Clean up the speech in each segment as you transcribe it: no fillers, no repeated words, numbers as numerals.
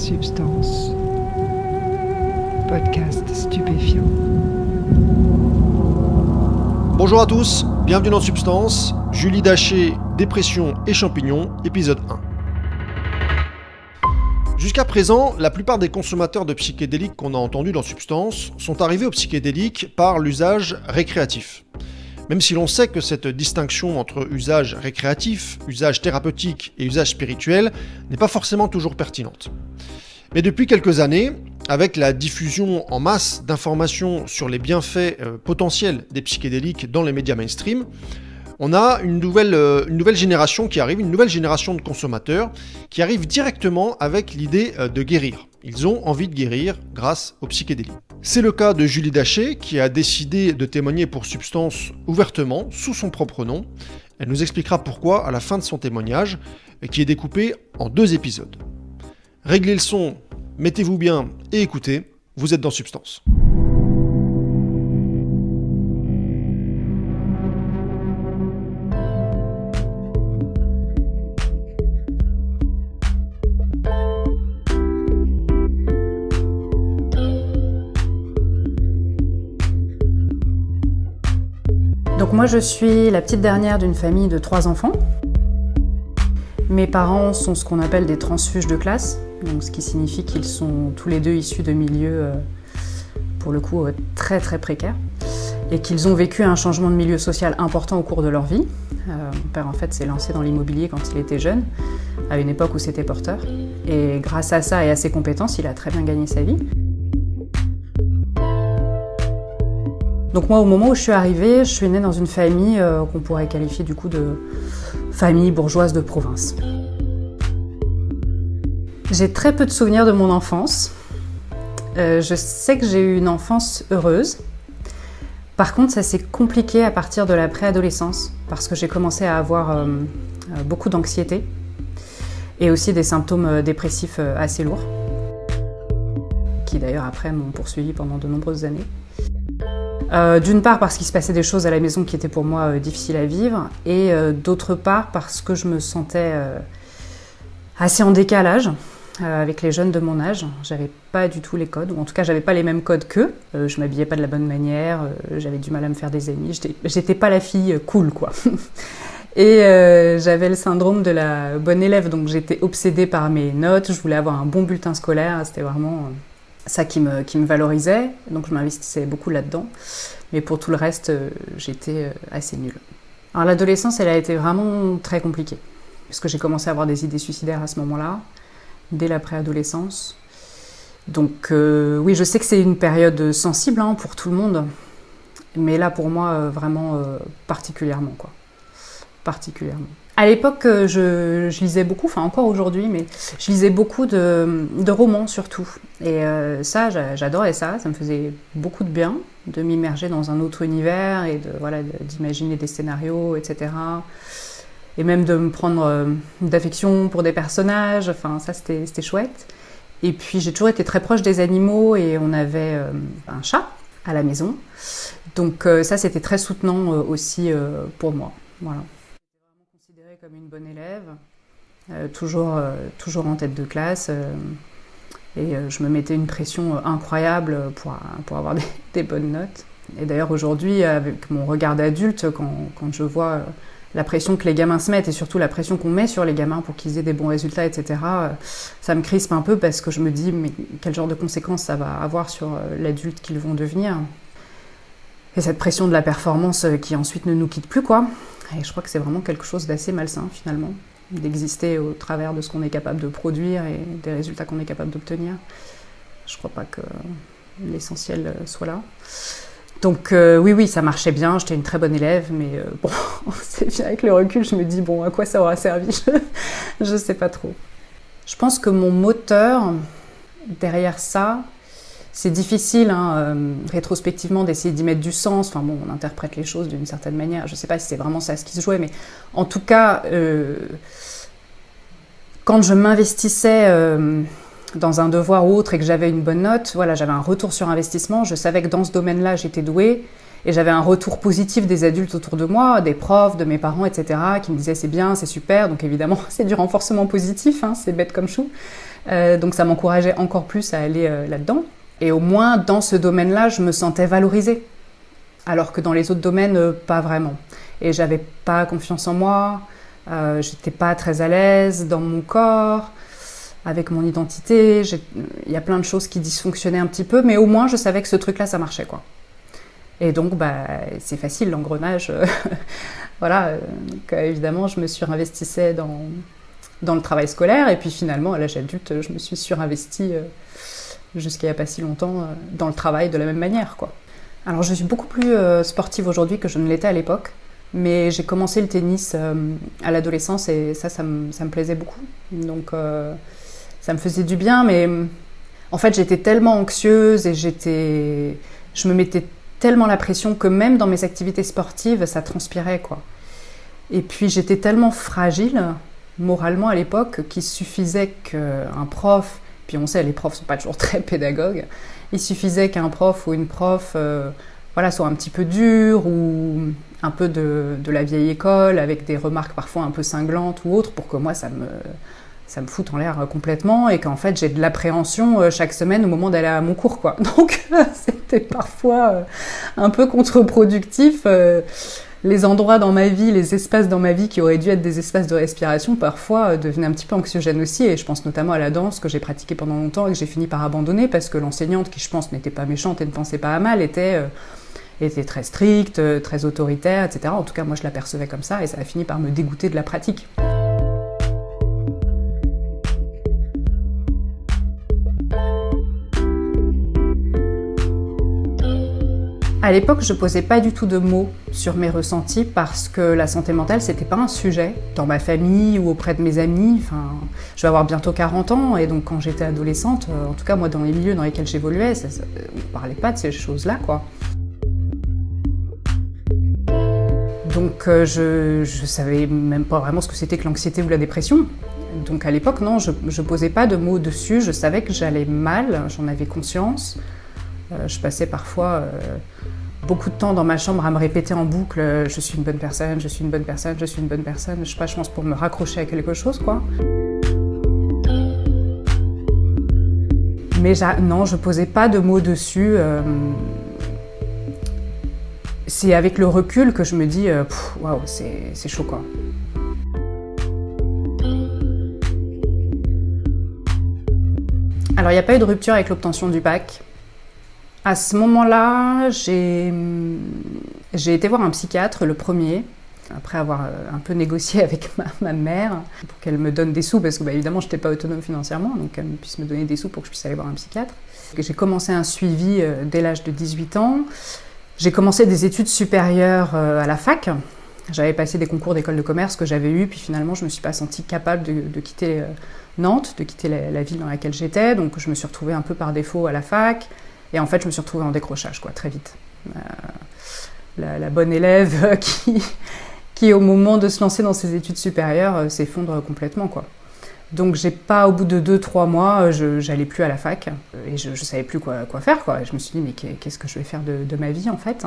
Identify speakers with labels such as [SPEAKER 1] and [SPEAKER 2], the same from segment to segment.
[SPEAKER 1] Substance. Podcast stupéfiant.
[SPEAKER 2] Bonjour à tous, bienvenue dans Substance, Julie Daché, Dépression et Champignons, épisode 1. Jusqu'à présent, la plupart des consommateurs de psychédéliques qu'on a entendus dans Substance sont arrivés aux psychédéliques par l'usage récréatif. Même si l'on sait que cette distinction entre usage récréatif, usage thérapeutique et usage spirituel n'est pas forcément toujours pertinente. Mais depuis quelques années, avec la diffusion en masse d'informations sur les bienfaits potentiels des psychédéliques dans les médias mainstream, on a une nouvelle génération qui arrive, une nouvelle génération de consommateurs qui arrive directement avec l'idée de guérir. Ils ont envie de guérir grâce aux psychédéliques. C'est le cas de Julie Daché qui a décidé de témoigner pour Substance ouvertement, sous son propre nom. Elle nous expliquera pourquoi à la fin de son témoignage, qui est découpé en 2 épisodes. Réglez le son, mettez-vous bien et écoutez, vous êtes dans Substance.
[SPEAKER 3] Donc moi je suis la petite dernière d'une famille de 3 enfants. Mes parents sont ce qu'on appelle des transfuges de classe, donc ce qui signifie qu'ils sont tous les deux issus de milieux, pour le coup, très très précaires, et qu'ils ont vécu un changement de milieu social important au cours de leur vie. Mon père en fait s'est lancé dans l'immobilier quand il était jeune, à une époque où c'était porteur, et grâce à ça et à ses compétences, il a très bien gagné sa vie. Donc moi, au moment où je suis arrivée, je suis née dans une famille qu'on pourrait qualifier du coup de famille bourgeoise de province. J'ai très peu de souvenirs de mon enfance. Je sais que j'ai eu une enfance heureuse. Par contre, ça s'est compliqué à partir de la préadolescence parce que j'ai commencé à avoir beaucoup d'anxiété et aussi des symptômes dépressifs assez lourds qui d'ailleurs après m'ont poursuivi pendant de nombreuses années. D'une part parce qu'il se passait des choses à la maison qui étaient pour moi difficiles à vivre et d'autre part parce que je me sentais assez en décalage avec les jeunes de mon âge. J'avais pas du tout les codes, ou en tout cas j'avais pas les mêmes codes qu'eux. Je m'habillais pas de la bonne manière, j'avais du mal à me faire des amis, j'étais pas la fille cool quoi. Et j'avais le syndrome de la bonne élève, donc j'étais obsédée par mes notes, je voulais avoir un bon bulletin scolaire, c'était vraiment ça qui me valorisait, donc je m'investissais beaucoup là-dedans. Mais pour tout le reste, j'étais assez nulle. Alors l'adolescence, elle a été vraiment très compliquée, puisque j'ai commencé à avoir des idées suicidaires à ce moment-là, dès la préadolescence. Donc oui, je sais que c'est une période sensible pour tout le monde, mais là pour moi, vraiment particulièrement, quoi. Particulièrement. À l'époque, je lisais beaucoup, enfin encore aujourd'hui, mais je lisais beaucoup de romans surtout. Et ça, j'adorais ça, ça me faisait beaucoup de bien de m'immerger dans un autre univers et d'imaginer des scénarios, etc. Et même de me prendre d'affection pour des personnages, enfin ça c'était chouette. Et puis j'ai toujours été très proche des animaux et on avait un chat à la maison. Donc ça c'était très soutenant aussi pour moi, voilà. Comme une bonne élève, toujours en tête de classe, et je me mettais une pression incroyable pour avoir des bonnes notes. Et d'ailleurs aujourd'hui, avec mon regard d'adulte, quand je vois la pression que les gamins se mettent, et surtout la pression qu'on met sur les gamins pour qu'ils aient des bons résultats, etc., ça me crispe un peu parce que je me dis mais quel genre de conséquences ça va avoir sur l'adulte qu'ils vont devenir. Et cette pression de la performance qui ensuite ne nous quitte plus, quoi. Et je crois que c'est vraiment quelque chose d'assez malsain, finalement, d'exister au travers de ce qu'on est capable de produire et des résultats qu'on est capable d'obtenir. Je crois pas que l'essentiel soit là. Donc oui, ça marchait bien, j'étais une très bonne élève, mais bon, c'est bien avec le recul, je me dis, bon, à quoi ça aura servi ? Je sais pas trop. Je pense que mon moteur, derrière ça, c'est difficile, rétrospectivement, d'essayer d'y mettre du sens. Enfin bon, on interprète les choses d'une certaine manière. Je ne sais pas si c'est vraiment ça ce qui se jouait, mais en tout cas, quand je m'investissais dans un devoir ou autre et que j'avais une bonne note, voilà, j'avais un retour sur investissement. Je savais que dans ce domaine-là, j'étais douée Et j'avais un retour positif des adultes autour de moi, des profs, de mes parents, etc., qui me disaient c'est bien, c'est super. Donc évidemment, c'est du renforcement positif, hein, c'est bête comme chou. Donc ça m'encourageait encore plus à aller là-dedans. Et au moins, dans ce domaine-là, je me sentais valorisée. Alors que dans les autres domaines, pas vraiment. Et j'avais pas confiance en moi, j'étais pas très à l'aise dans mon corps, avec mon identité. Il y a plein de choses qui dysfonctionnaient un petit peu, mais au moins, je savais que ce truc-là, ça marchait, quoi. Et donc, c'est facile, l'engrenage. Voilà. Donc, évidemment, je me surinvestissais dans le travail scolaire. Et puis finalement, à l'âge adulte, je me suis surinvestie jusqu'à il n'y a pas si longtemps dans le travail de la même manière, quoi. Alors, je suis beaucoup plus sportive aujourd'hui que je ne l'étais à l'époque. Mais j'ai commencé le tennis à l'adolescence et ça me plaisait beaucoup. Donc, ça me faisait du bien. Mais en fait, j'étais tellement anxieuse et je me mettais tellement la pression que même dans mes activités sportives, ça transpirait, quoi. Et puis j'étais tellement fragile moralement à l'époque qu'il suffisait qu'un prof, puis on sait les profs sont pas toujours très pédagogues, il suffisait qu'un prof ou une prof soit un petit peu dur ou un peu de la vieille école avec des remarques parfois un peu cinglantes ou autres pour que moi ça me fout en l'air complètement et qu'en fait j'ai de l'appréhension chaque semaine au moment d'aller à mon cours, quoi. Donc c'était parfois un peu contre-productif. Les endroits dans ma vie, les espaces dans ma vie qui auraient dû être des espaces de respiration, parfois devenaient un petit peu anxiogènes aussi. Et je pense notamment à la danse que j'ai pratiquée pendant longtemps et que j'ai fini par abandonner parce que l'enseignante, qui je pense n'était pas méchante et ne pensait pas à mal, était très stricte, très autoritaire, etc. En tout cas, moi je l'apercevais comme ça et ça a fini par me dégoûter de la pratique. À l'époque, je posais pas du tout de mots sur mes ressentis parce que la santé mentale, c'était pas un sujet dans ma famille ou auprès de mes amis. Enfin, je vais avoir bientôt 40 ans et donc quand j'étais adolescente, en tout cas moi dans les milieux dans lesquels j'évoluais, on parlait pas de ces choses-là, quoi. Donc je savais même pas vraiment ce que c'était que l'anxiété ou la dépression. Donc à l'époque, non, je posais pas de mots dessus, je savais que j'allais mal, j'en avais conscience. Je passais parfois beaucoup de temps dans ma chambre à me répéter en boucle « je suis une bonne personne, je suis une bonne personne, je suis une bonne personne ». Je sais pas, je pense pour me raccrocher à quelque chose, quoi. Mais non, je posais pas de mots dessus. C'est avec le recul que je me dis « waouh, c'est chaud, quoi ». Alors, il n'y a pas eu de rupture avec l'obtention du bac. À ce moment-là, j'ai été voir un psychiatre, le premier, après avoir un peu négocié avec ma mère pour qu'elle me donne des sous, parce que évidemment, je n'étais pas autonome financièrement, donc qu'elle puisse me donner des sous pour que je puisse aller voir un psychiatre. J'ai commencé un suivi dès l'âge de 18 ans. J'ai commencé des études supérieures à la fac. J'avais passé des concours d'école de commerce que j'avais eus, puis finalement, je ne me suis pas sentie capable de quitter Nantes, de quitter la ville dans laquelle j'étais, donc je me suis retrouvée un peu par défaut à la fac. Et en fait, je me suis retrouvée en décrochage, quoi, très vite. La bonne élève qui, au moment de se lancer dans ses études supérieures, s'effondre complètement, quoi. Donc, au bout de 2-3 mois, j'allais plus à la fac et je savais plus quoi faire, quoi. Et je me suis dit, mais qu'est-ce que je vais faire de ma vie, en fait ?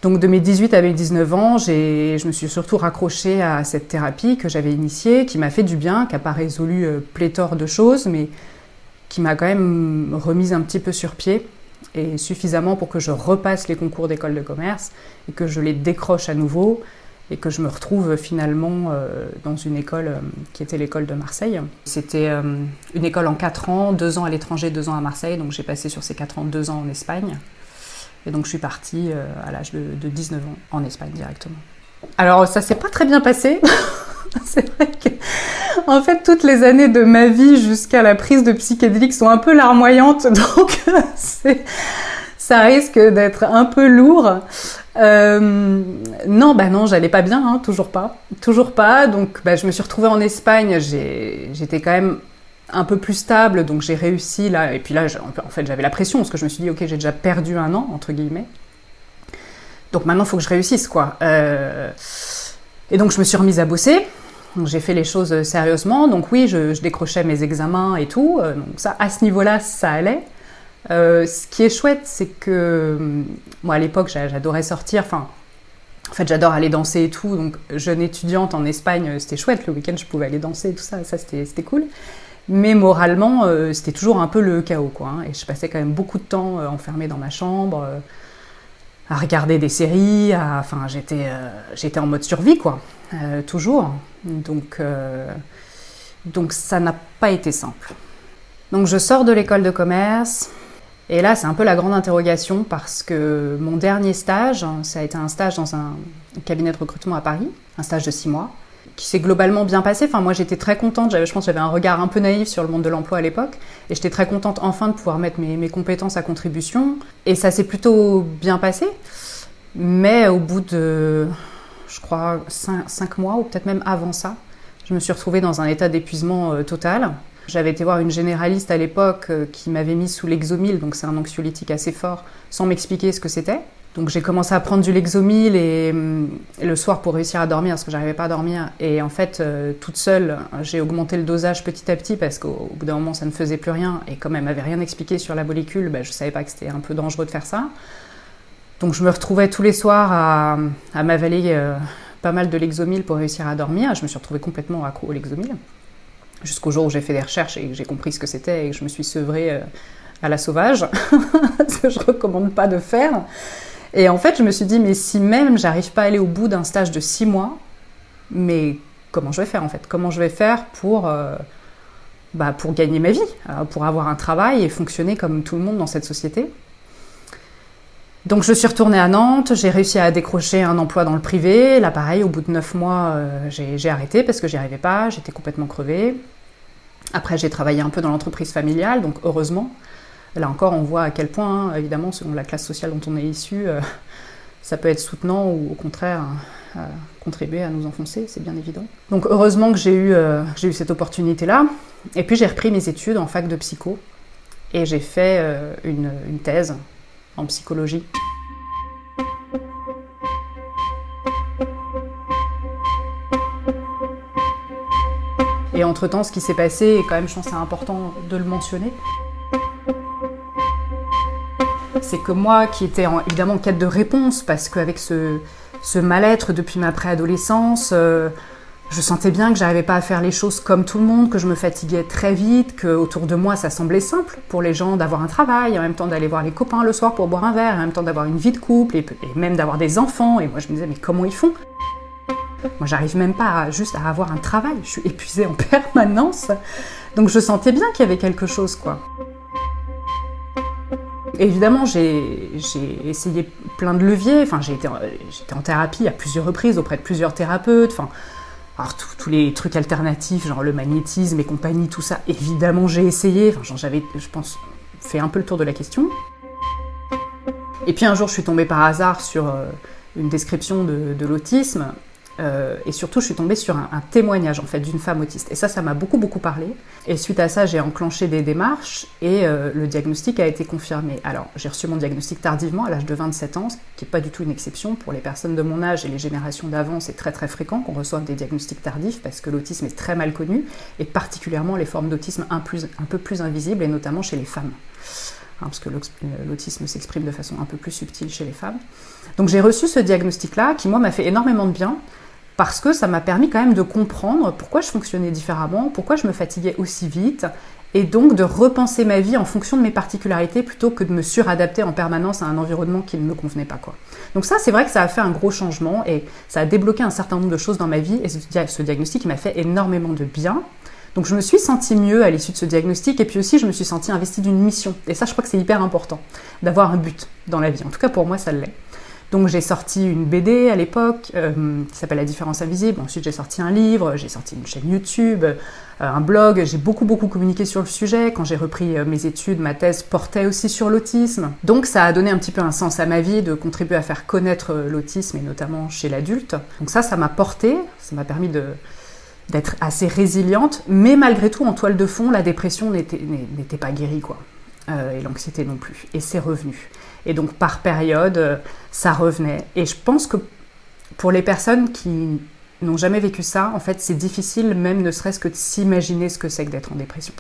[SPEAKER 3] Donc, de mes 18 à mes 19 ans, je me suis surtout raccrochée à cette thérapie que j'avais initiée, qui m'a fait du bien, qui n'a pas résolu pléthore de choses, mais qui m'a quand même remise un petit peu sur pied. Et suffisamment pour que je repasse les concours d'école de commerce et que je les décroche à nouveau et que je me retrouve finalement dans une école qui était l'école de Marseille. C'était une école en 4 ans, 2 ans à l'étranger, 2 ans à Marseille, donc j'ai passé sur ces 4 ans 2 ans en Espagne. Et donc je suis partie à l'âge de 19 ans en Espagne directement. Alors ça s'est pas très bien passé. C'est vrai que, en fait, toutes les années de ma vie jusqu'à la prise de psychédéliques sont un peu larmoyantes, donc ça risque d'être un peu lourd. Non, j'allais pas bien, hein, toujours pas. Donc, je me suis retrouvée en Espagne. J'étais quand même un peu plus stable, donc j'ai réussi là. Et puis là, en fait, j'avais la pression parce que je me suis dit, ok, j'ai déjà perdu 1 an entre guillemets. Donc maintenant, il faut que je réussisse, quoi. Et donc, je me suis remise à bosser. Donc, j'ai fait les choses sérieusement. Donc oui, je décrochais mes examens et tout. Donc ça, à ce niveau-là, ça allait. Ce qui est chouette, c'est que moi à l'époque j'adorais sortir, en fait j'adore aller danser et tout, donc jeune étudiante en Espagne, c'était chouette, le week-end je pouvais aller danser et tout ça, c'était cool. Mais moralement, c'était toujours un peu le chaos, quoi, hein, et je passais quand même beaucoup de temps enfermée dans ma chambre, à regarder des séries, j'étais en mode survie, quoi, toujours. Donc ça n'a pas été simple. Donc je sors de l'école de commerce, et là c'est un peu la grande interrogation parce que mon dernier stage, ça a été un stage dans un cabinet de recrutement à Paris, un stage de 6 mois, qui s'est globalement bien passé. Enfin, moi j'étais très contente, je pense que j'avais un regard un peu naïf sur le monde de l'emploi à l'époque, et j'étais très contente enfin de pouvoir mettre mes compétences à contribution, et ça s'est plutôt bien passé, mais au bout de, je crois, 5 mois, ou peut-être même avant ça, je me suis retrouvée dans un état d'épuisement total. J'avais été voir une généraliste à l'époque qui m'avait mis sous Lexomil, donc c'est un anxiolytique assez fort, sans m'expliquer ce que c'était. Donc j'ai commencé à prendre du Lexomil et le soir pour réussir à dormir, parce que j'arrivais pas à dormir. Et en fait, toute seule, j'ai augmenté le dosage petit à petit, parce qu'au bout d'un moment, ça ne faisait plus rien. Et comme elle m'avait rien expliqué sur la molécule, je savais pas que c'était un peu dangereux de faire ça. Donc je me retrouvais tous les soirs à m'avaler pas mal de Lexomil pour réussir à dormir. Je me suis retrouvée complètement accro au Lexomil. Jusqu'au jour où j'ai fait des recherches et que j'ai compris ce que c'était et que je me suis sevrée à la sauvage, ce que je recommande pas de faire. Et en fait, je me suis dit, mais si même j'arrive pas à aller au bout d'un stage de 6 mois, mais comment je vais faire en fait ? Comment je vais faire pour gagner ma vie, pour avoir un travail et fonctionner comme tout le monde dans cette société ? Donc je suis retournée à Nantes, j'ai réussi à décrocher un emploi dans le privé. Là pareil, au bout de 9 mois, j'ai arrêté parce que j'y arrivais pas, j'étais complètement crevée. Après j'ai travaillé un peu dans l'entreprise familiale, donc heureusement. Là encore, on voit à quel point, évidemment, selon la classe sociale dont on est issu, ça peut être soutenant ou au contraire contribuer à nous enfoncer, c'est bien évident. Donc heureusement que j'ai eu cette opportunité-là. Et puis j'ai repris mes études en fac de psycho et j'ai fait une thèse en psychologie. Et entre-temps, ce qui s'est passé, et quand même je pense que c'est important de le mentionner, c'est que moi, qui étais évidemment en quête de réponse, parce qu'avec ce mal-être depuis ma préadolescence, je sentais bien que j'arrivais pas à faire les choses comme tout le monde, que je me fatiguais très vite, qu'autour de moi ça semblait simple pour les gens d'avoir un travail, en même temps d'aller voir les copains le soir pour boire un verre, en même temps d'avoir une vie de couple et même d'avoir des enfants. Et moi je me disais, mais comment ils font ? Moi j'arrive même pas juste à avoir un travail, je suis épuisée en permanence. Donc je sentais bien qu'il y avait quelque chose, quoi. Évidemment, j'ai essayé plein de leviers. Enfin, j'étais en thérapie à plusieurs reprises auprès de plusieurs thérapeutes. Enfin, alors tous les trucs alternatifs, genre le magnétisme et compagnie, tout ça, évidemment j'ai essayé. Enfin, j'avais, je pense, fait un peu le tour de la question. Et puis un jour, je suis tombée par hasard sur une description de l'autisme. Et surtout, je suis tombée sur un témoignage en fait d'une femme autiste. Et ça m'a beaucoup parlé. Et suite à ça, j'ai enclenché des démarches et le diagnostic a été confirmé. Alors, j'ai reçu mon diagnostic tardivement, à l'âge de 27 ans, ce qui n'est pas du tout une exception. Pour les personnes de mon âge et les générations d'avant, c'est très fréquent qu'on reçoive des diagnostics tardifs parce que l'autisme est très mal connu, et particulièrement les formes d'autisme un peu plus invisibles, et notamment chez les femmes. Parce que l'autisme s'exprime de façon un peu plus subtile chez les femmes. Donc j'ai reçu ce diagnostic-là, qui moi m'a fait énormément de bien, parce que ça m'a permis quand même de comprendre pourquoi je fonctionnais différemment, pourquoi je me fatiguais aussi vite, et donc de repenser ma vie en fonction de mes particularités plutôt que de me suradapter en permanence à un environnement qui ne me convenait pas, quoi. Donc ça, c'est vrai que ça a fait un gros changement et ça a débloqué un certain nombre de choses dans ma vie, et ce diagnostic m'a fait énormément de bien. Donc je me suis sentie mieux à l'issue de ce diagnostic, et puis aussi je me suis sentie investie d'une mission. Et ça, je crois que c'est hyper important, d'avoir un but dans la vie. En tout cas pour moi, ça l'est. Donc j'ai sorti une BD à l'époque qui s'appelle La différence invisible. Ensuite j'ai sorti un livre, j'ai sorti une chaîne YouTube, un blog. J'ai beaucoup communiqué sur le sujet. Quand j'ai repris mes études, ma thèse portait aussi sur l'autisme. Donc ça a donné un petit peu un sens à ma vie de contribuer à faire connaître l'autisme, et notamment chez l'adulte. Donc ça m'a porté, ça m'a permis d'être assez résiliente. Mais malgré tout, en toile de fond, la dépression n'était pas guérie, quoi. Et l'anxiété non plus. Et c'est revenu. Et donc par période, ça revenait. Et je pense que pour les personnes qui n'ont jamais vécu ça, en fait, c'est difficile même ne serait-ce que de s'imaginer ce que c'est que d'être en dépression.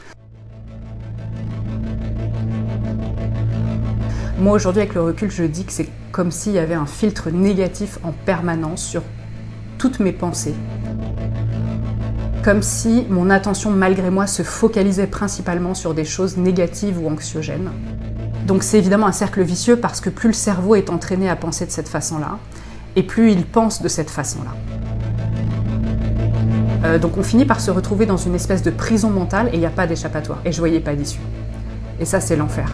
[SPEAKER 3] Moi aujourd'hui avec le recul, je dis que c'est comme s'il y avait un filtre négatif en permanence sur toutes mes pensées. Comme si mon attention malgré moi se focalisait principalement sur des choses négatives ou anxiogènes. Donc c'est évidemment un cercle vicieux parce que plus le cerveau est entraîné à penser de cette façon-là, et plus il pense de cette façon-là. Donc on finit par se retrouver dans une espèce de prison mentale et il n'y a pas d'échappatoire. Et je voyais pas d'issue. Et ça, c'est l'enfer.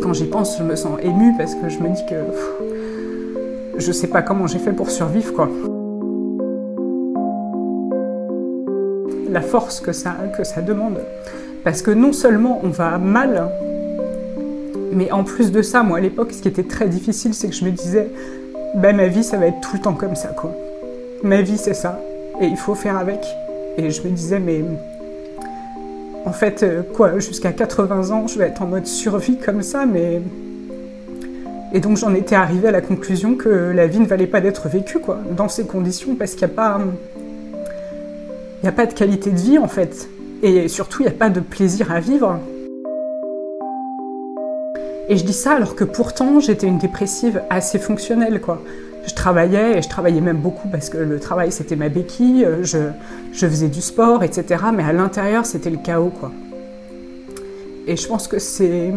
[SPEAKER 3] Quand j'y pense, je me sens émue parce que je me dis que je sais pas comment j'ai fait pour survivre, quoi. La force que ça demande. Parce que non seulement on va mal, mais en plus de ça, moi à l'époque, ce qui était très difficile, c'est que je me disais, bah ma vie ça va être tout le temps comme ça, quoi. Ma vie c'est ça, et il faut faire avec. Et je me disais, mais en fait, jusqu'à 80 ans, je vais être en mode survie comme ça, mais... Et donc j'en étais arrivée à la conclusion que la vie ne valait pas d'être vécue, quoi, dans ces conditions, parce qu'il n'y a pas de qualité de vie, en fait. Et surtout, il n'y a pas de plaisir à vivre. Et je dis ça alors que pourtant, j'étais une dépressive assez fonctionnelle, quoi. Je travaillais, et je travaillais même beaucoup parce que le travail, c'était ma béquille, je faisais du sport, etc. Mais à l'intérieur, c'était le chaos, quoi. Et je pense que c'est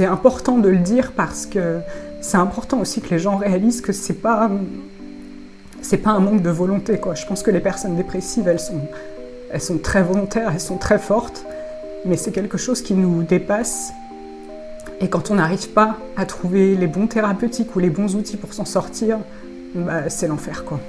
[SPEAKER 3] important de le dire parce que c'est important aussi que les gens réalisent que c'est pas un manque de volonté, quoi. Je pense que les personnes dépressives, elles sont très volontaires, elles sont très fortes, mais c'est quelque chose qui nous dépasse. Et quand on n'arrive pas à trouver les bons thérapeutiques ou les bons outils pour s'en sortir, bah, c'est l'enfer, quoi.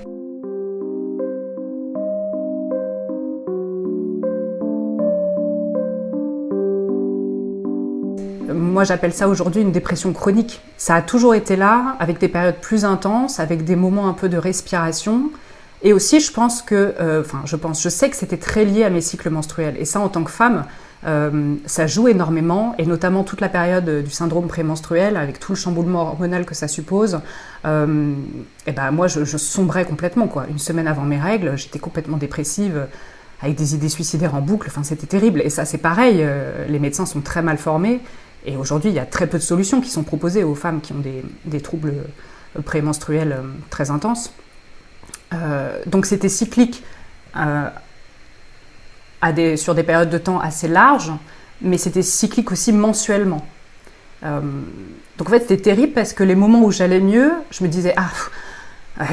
[SPEAKER 3] Moi, j'appelle ça aujourd'hui une dépression chronique. Ça a toujours été là, avec des périodes plus intenses, avec des moments un peu de respiration. Et aussi, je pense que, je sais que c'était très lié à mes cycles menstruels. Et ça, en tant que femme, ça joue énormément, et notamment toute la période du syndrome prémenstruel, avec tout le chamboulement hormonal que ça suppose. Et ben moi, je sombrais complètement, quoi. Une semaine avant mes règles, j'étais complètement dépressive, avec des idées suicidaires en boucle. Enfin, c'était terrible. Et ça, c'est pareil. Les médecins sont très mal formés. Et aujourd'hui, il y a très peu de solutions qui sont proposées aux femmes qui ont des troubles prémenstruels très intenses. Donc c'était cyclique sur des périodes de temps assez larges, mais c'était cyclique aussi mensuellement. Donc en fait c'était terrible parce que les moments où j'allais mieux, je me disais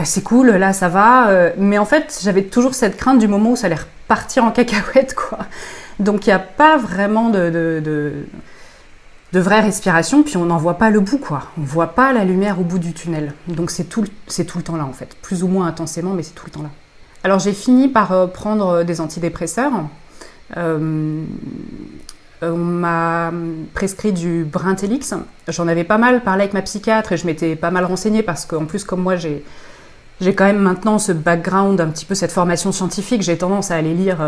[SPEAKER 3] c'est cool, là ça va, mais en fait j'avais toujours cette crainte du moment où ça allait repartir en cacahuète, quoi. Donc il n'y a pas vraiment de vraie respiration, puis on n'en voit pas le bout, quoi. On ne voit pas la lumière au bout du tunnel. Donc c'est tout le temps là, en fait. Plus ou moins intensément, mais c'est tout le temps là. Alors j'ai fini par prendre des antidépresseurs. On m'a prescrit du Brintellix. J'en avais pas mal parlé avec ma psychiatre et je m'étais pas mal renseignée parce qu'en plus, comme moi, j'ai quand même maintenant ce background, un petit peu cette formation scientifique. J'ai tendance à aller lire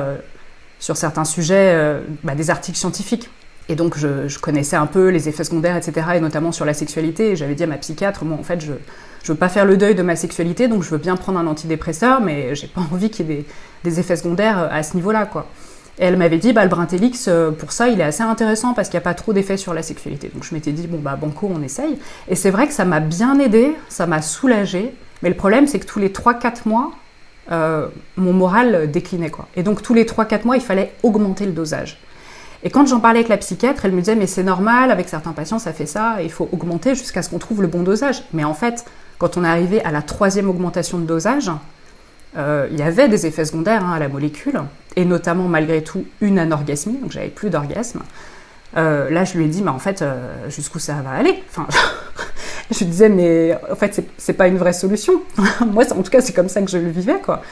[SPEAKER 3] sur certains sujets des articles scientifiques. Et donc je connaissais un peu les effets secondaires, etc., et notamment sur la sexualité. Et j'avais dit à ma psychiatre, moi en fait je veux pas faire le deuil de ma sexualité, donc je veux bien prendre un antidépresseur, mais j'ai pas envie qu'il y ait des effets secondaires à ce niveau-là, quoi. Et elle m'avait dit, le Brintellix, pour ça, il est assez intéressant parce qu'il n'y a pas trop d'effets sur la sexualité. Donc je m'étais dit, banco, on essaye. Et c'est vrai que ça m'a bien aidée, ça m'a soulagée, mais le problème c'est que tous les 3-4 mois, mon moral déclinait, quoi. Et donc tous les 3-4 mois, il fallait augmenter le dosage. Et quand j'en parlais avec la psychiatre, elle me disait « mais c'est normal, avec certains patients ça fait ça, il faut augmenter jusqu'à ce qu'on trouve le bon dosage ». Mais en fait, quand on est arrivé à la 3e augmentation de dosage, il y avait des effets secondaires à la molécule, et notamment malgré tout une anorgasmie, donc j'avais plus d'orgasme. Là je lui ai dit « mais en fait, jusqu'où ça va aller ?» Enfin, je lui disais « mais en fait c'est pas une vraie solution ». Moi en tout cas c'est comme ça que je le vivais, quoi.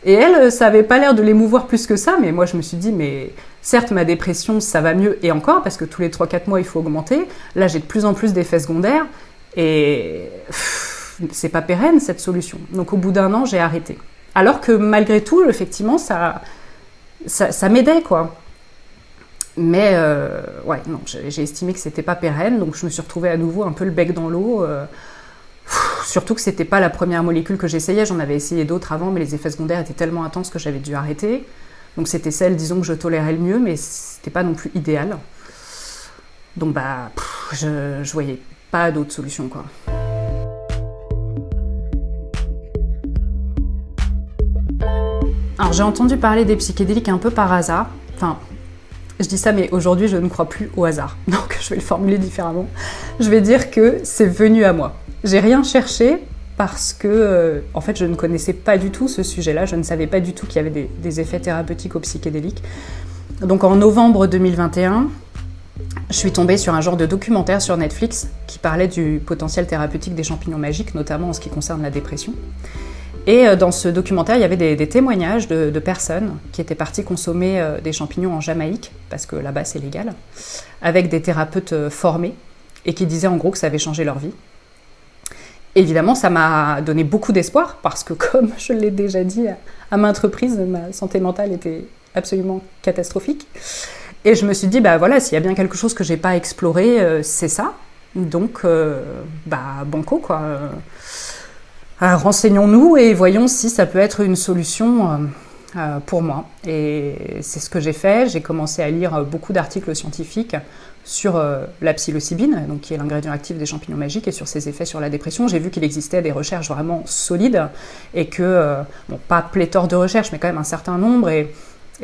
[SPEAKER 3] Et elle, ça avait pas l'air de l'émouvoir plus que ça, mais moi je me suis dit, mais certes ma dépression ça va mieux, et encore, parce que tous les 3-4 mois il faut augmenter, là j'ai de plus en plus d'effets secondaires, et c'est pas pérenne cette solution. Donc au bout d'1 an j'ai arrêté. Alors que malgré tout, effectivement, ça m'aidait, quoi. Mais j'ai estimé que c'était pas pérenne, donc je me suis retrouvée à nouveau un peu le bec dans l'eau. Surtout que c'était pas la première molécule que j'essayais, j'en avais essayé d'autres avant, mais les effets secondaires étaient tellement intenses que j'avais dû arrêter. Donc c'était celle, disons, que je tolérais le mieux, mais c'était pas non plus idéal. Donc je voyais pas d'autre solution, quoi. Alors j'ai entendu parler des psychédéliques un peu par hasard. Enfin, je dis ça, mais aujourd'hui je ne crois plus au hasard. Donc je vais le formuler différemment. Je vais dire que c'est venu à moi. J'ai rien cherché parce que, en fait, je ne connaissais pas du tout ce sujet-là. Je ne savais pas du tout qu'il y avait des effets thérapeutiques aux psychédéliques. Donc en novembre 2021, je suis tombée sur un genre de documentaire sur Netflix qui parlait du potentiel thérapeutique des champignons magiques, notamment en ce qui concerne la dépression. Et dans ce documentaire, il y avait des témoignages de personnes qui étaient parties consommer des champignons en Jamaïque, parce que là-bas c'est légal, avec des thérapeutes formés, et qui disaient en gros que ça avait changé leur vie. Évidemment, ça m'a donné beaucoup d'espoir, parce que comme je l'ai déjà dit à maintes reprises, ma santé mentale était absolument catastrophique. Et je me suis dit, voilà, s'il y a bien quelque chose que j'ai pas exploré, c'est ça. Donc, banco, quoi. Renseignons-nous et voyons si ça peut être une solution pour moi. Et c'est ce que j'ai fait. J'ai commencé à lire beaucoup d'articles scientifiques sur la psilocybine, donc qui est l'ingrédient actif des champignons magiques, et sur ses effets sur la dépression. J'ai vu qu'il existait des recherches vraiment solides et que, pas pléthore de recherches, mais quand même un certain nombre, et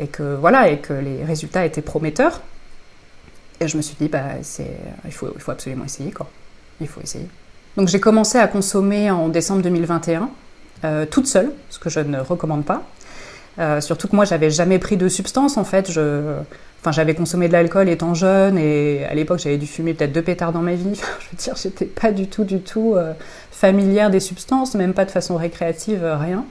[SPEAKER 3] que les résultats étaient prometteurs. Et je me suis dit, il faut absolument essayer, quoi. Il faut essayer. Donc j'ai commencé à consommer en décembre 2021, toute seule, ce que je ne recommande pas. Surtout que moi, j'avais jamais pris de substance, en fait. J'avais consommé de l'alcool étant jeune, et à l'époque, j'avais dû fumer peut-être 2 pétards dans ma vie. Je veux dire, j'étais pas du tout familière des substances, même pas de façon récréative, rien.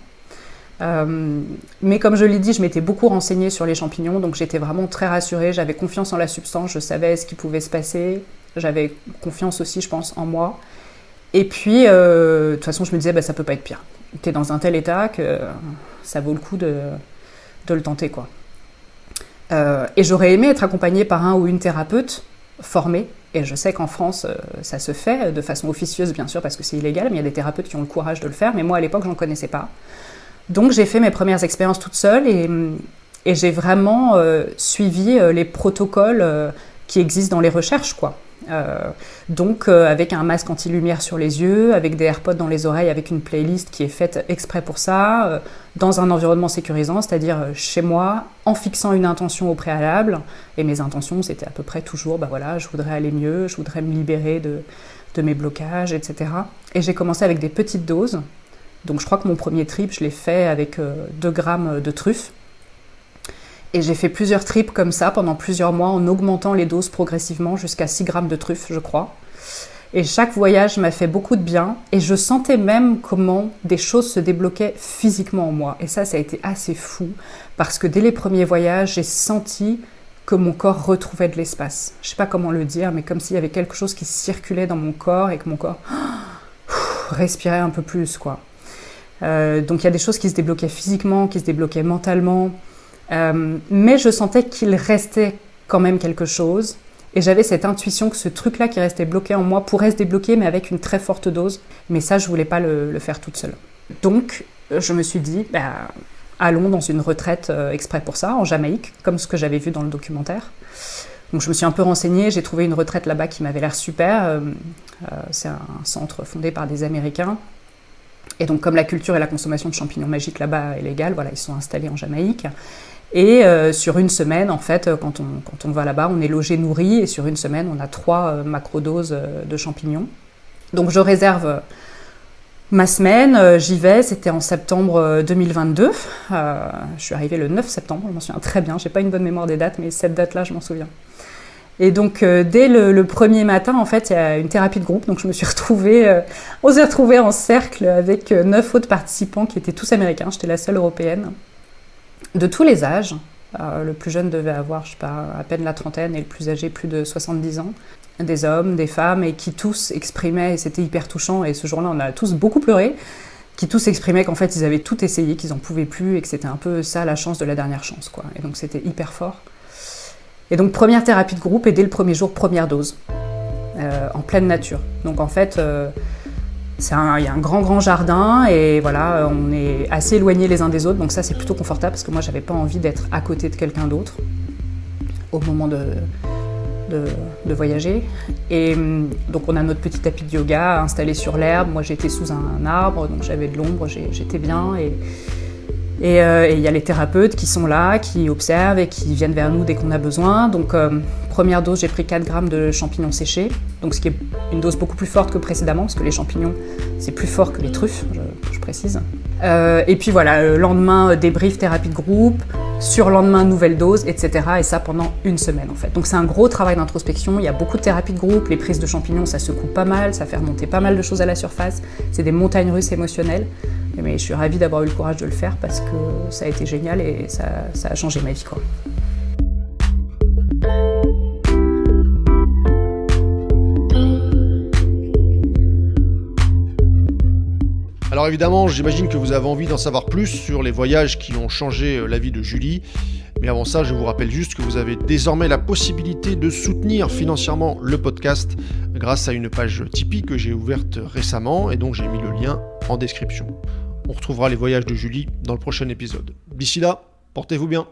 [SPEAKER 3] Mais comme je l'ai dit, je m'étais beaucoup renseignée sur les champignons, donc j'étais vraiment très rassurée, j'avais confiance en la substance, je savais ce qui pouvait se passer, j'avais confiance aussi, je pense, en moi. Et puis, de toute façon, je me disais, ça peut pas être pire. T'es dans un tel état que ça vaut le coup de le tenter, quoi. Et j'aurais aimé être accompagnée par un ou une thérapeute formée. Et je sais qu'en France, ça se fait de façon officieuse, bien sûr, parce que c'est illégal, mais il y a des thérapeutes qui ont le courage de le faire. Mais moi, à l'époque, j'en connaissais pas. Donc, j'ai fait mes premières expériences toute seule et j'ai vraiment suivi les protocoles qui existent dans les recherches, quoi. Donc avec un masque anti-lumière sur les yeux, avec des AirPods dans les oreilles, avec une playlist qui est faite exprès pour ça, dans un environnement sécurisant, c'est-à-dire chez moi, en fixant une intention au préalable. Et mes intentions, c'était à peu près toujours, je voudrais aller mieux, je voudrais me libérer de mes blocages, etc. Et j'ai commencé avec des petites doses. Donc je crois que mon premier trip, je l'ai fait avec 2 grammes de truffes. Et j'ai fait plusieurs trips comme ça pendant plusieurs mois en augmentant les doses progressivement jusqu'à 6 grammes de truffes, je crois. Et chaque voyage m'a fait beaucoup de bien et je sentais même comment des choses se débloquaient physiquement en moi. Et ça a été assez fou parce que dès les premiers voyages, j'ai senti que mon corps retrouvait de l'espace. Je sais pas comment le dire, mais comme s'il y avait quelque chose qui circulait dans mon corps et que mon corps respirait un peu plus, quoi. Donc il y a des choses qui se débloquaient physiquement, qui se débloquaient mentalement. Mais je sentais qu'il restait quand même quelque chose et j'avais cette intuition que ce truc-là qui restait bloqué en moi pourrait se débloquer mais avec une très forte dose, mais ça je voulais pas le faire toute seule. Donc je me suis dit allons dans une retraite exprès pour ça, en Jamaïque, comme ce que j'avais vu dans le documentaire. Donc je me suis un peu renseignée, j'ai trouvé une retraite là-bas qui m'avait l'air super, c'est un centre fondé par des Américains. Et donc comme la culture et la consommation de champignons magiques là-bas est légale, ils sont installés en Jamaïque. Et sur une semaine, en fait, quand on va là-bas, on est logé, nourri, et sur une semaine, on a 3 macrodoses de champignons. Donc je réserve ma semaine, j'y vais, c'était en septembre 2022. Je suis arrivée le 9 septembre, je m'en souviens très bien, j'ai pas une bonne mémoire des dates, mais cette date-là, je m'en souviens. Et donc dès le premier matin, en fait, il y a une thérapie de groupe, donc je me suis retrouvée, on s'est retrouvés en cercle avec 9 autres participants qui étaient tous américains, j'étais la seule européenne. De tous les âges, le plus jeune devait avoir, à peine la trentaine, et le plus âgé, plus de 70 ans. Des hommes, des femmes, et qui tous exprimaient, et c'était hyper touchant, et ce jour-là, on a tous beaucoup pleuré, qui tous exprimaient qu'en fait, ils avaient tout essayé, qu'ils n'en pouvaient plus, et que c'était un peu ça, la chance de la dernière chance, quoi. Et donc, c'était hyper fort. Et donc, première thérapie de groupe, et dès le premier jour, première dose, en pleine nature. Donc, en fait... il y a un grand jardin et voilà, on est assez éloignés les uns des autres, donc ça c'est plutôt confortable parce que moi j'avais pas envie d'être à côté de quelqu'un d'autre au moment de voyager. Et donc on a notre petit tapis de yoga installé sur l'herbe, moi j'étais sous un arbre, donc j'avais de l'ombre, j'étais bien. Et il y a les thérapeutes qui sont là, qui observent et qui viennent vers nous dès qu'on a besoin. Donc première dose, j'ai pris 4 grammes de champignons séchés, donc ce qui est une dose beaucoup plus forte que précédemment, parce que les champignons, c'est plus fort que les truffes, je précise. Et puis voilà, le lendemain, débrief, thérapie de groupe, surlendemain, nouvelle dose, etc. Et ça pendant une semaine en fait. Donc c'est un gros travail d'introspection, il y a beaucoup de thérapie de groupe, les prises de champignons, ça secoue pas mal, ça fait remonter pas mal de choses à la surface, c'est des montagnes russes émotionnelles. Mais je suis ravie d'avoir eu le courage de le faire parce que ça a été génial et ça a changé ma vie, quoi.
[SPEAKER 2] Alors évidemment, j'imagine que vous avez envie d'en savoir plus sur les voyages qui ont changé la vie de Julie. Mais avant ça, je vous rappelle juste que vous avez désormais la possibilité de soutenir financièrement le podcast grâce à une page Tipeee que j'ai ouverte récemment et donc j'ai mis le lien en description. On retrouvera les voyages de Julie dans le prochain épisode. D'ici là, portez-vous bien.